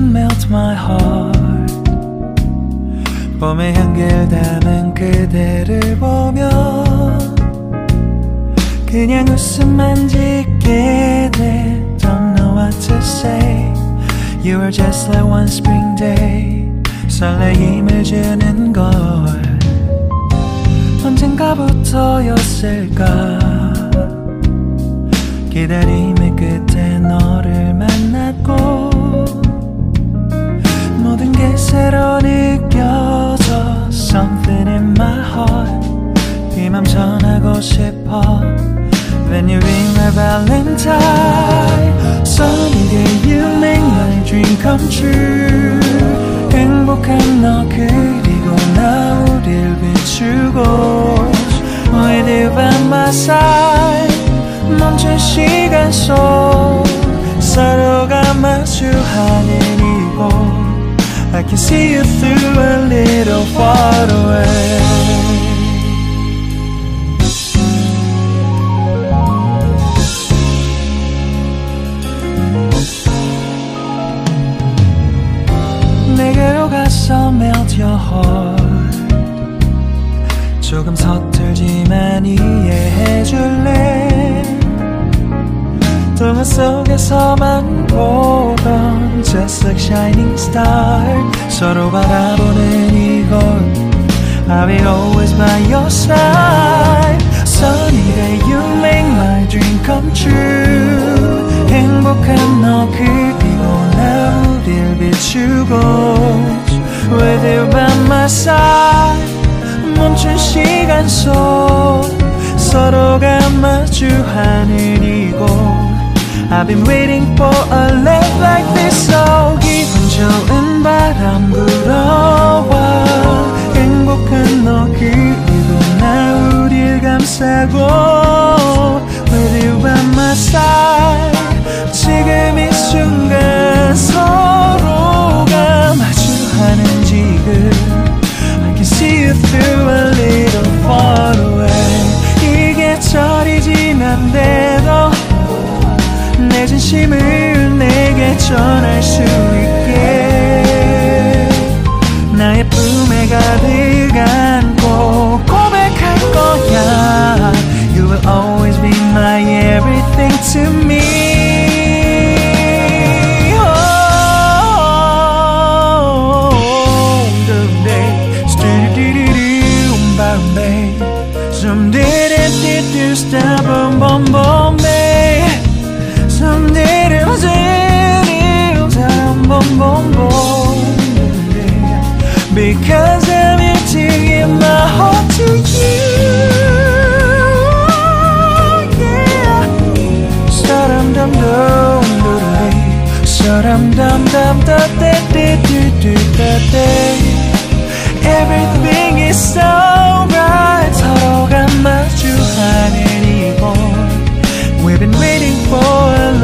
sun melts my heart. 봄의 향기를 담은 그대를 보며 그냥 웃음만 짓게 돼. Don't know what to say. You were just like one spring day. 설레임을 주는 걸 언젠가부터였을까. 기다림의 끝에 너를 만났고 모든 게 새로 느껴져. Something in my heart. 이 맘 전하고 싶어. When you ring my valentine. Sunny day you make my dream come true. 행복한 너 그리고 나 우릴 비추고 With you by my side. 멈춘 시간 속 서로가 마주하는 이곳 I can see you through a little far away. 내게로 가서 melt your heart. 조금 서툴지만 이해해줄래. 동화 속에서만 보던 Just like shining star. 서로 바라보는 이곳 I'll be always by your side. Sunny day you make my dream come true. 행복한 너 그리고 나 우릴 비추고 With you by my side. 멈춘 시간 속 서로가 마주하는 이곳 I've been waiting for a love like this. So 기분 좋은 바람 불어와 행복한 너 그리고 나 우릴 감싸고 With you by my side. 지금 이 순간 서로가 마주하는 지금 I can see you through a little far away. 이 계절이 지난데도 내 진심을 내게 전할 수 있게 나의 품에 가득 안고 고백할 거야. You will always be my everything to me. Some didn't do stop boom boom babe. Some didn't stop boom boom boom. Because I'm here to give my heart to you. Yeah. Sa-dum dum dum dum. Sa-dum dum dum da da da da da da. Everything is so right. 서로가 마주하는 이곳 We've been waiting for a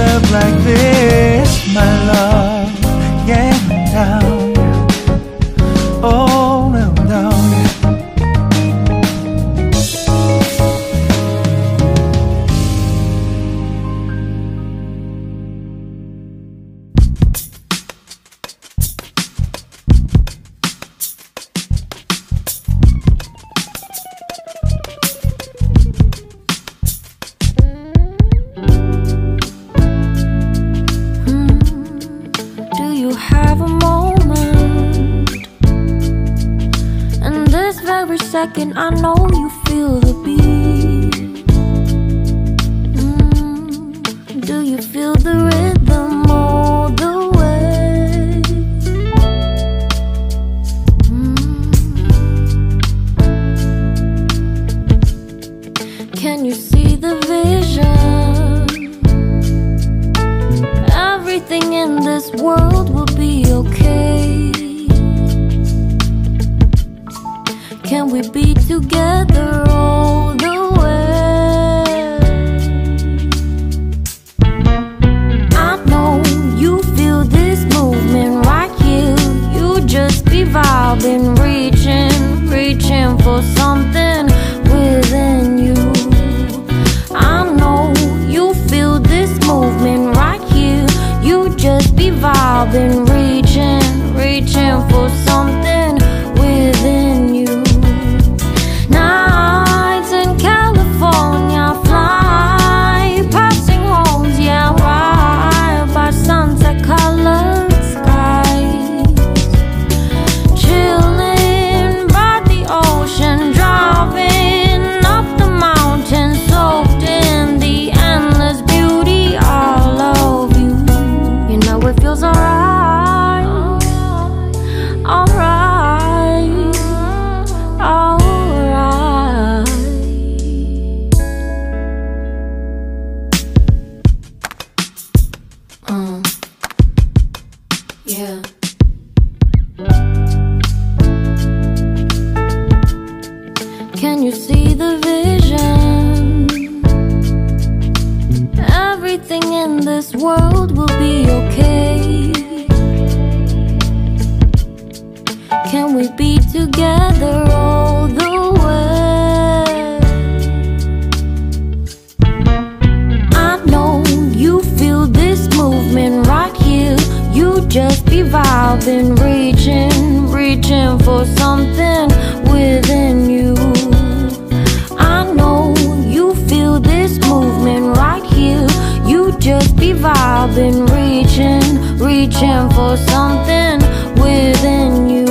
love like this. My love, yeah, down. Oh, no, no, yeah. Second, I know you feel the beat. Do you feel the rhythm all the way? Can you see the vision? Everything in this world will be okay. Can we be together all the Yeah. Can you see the vision? Everything in this world will be okay. Can we be together all the way? I know you feel this movement right here. You just be vibing, reaching for something within you. I know you feel this movement right here. You just be vibing, reaching for something within you.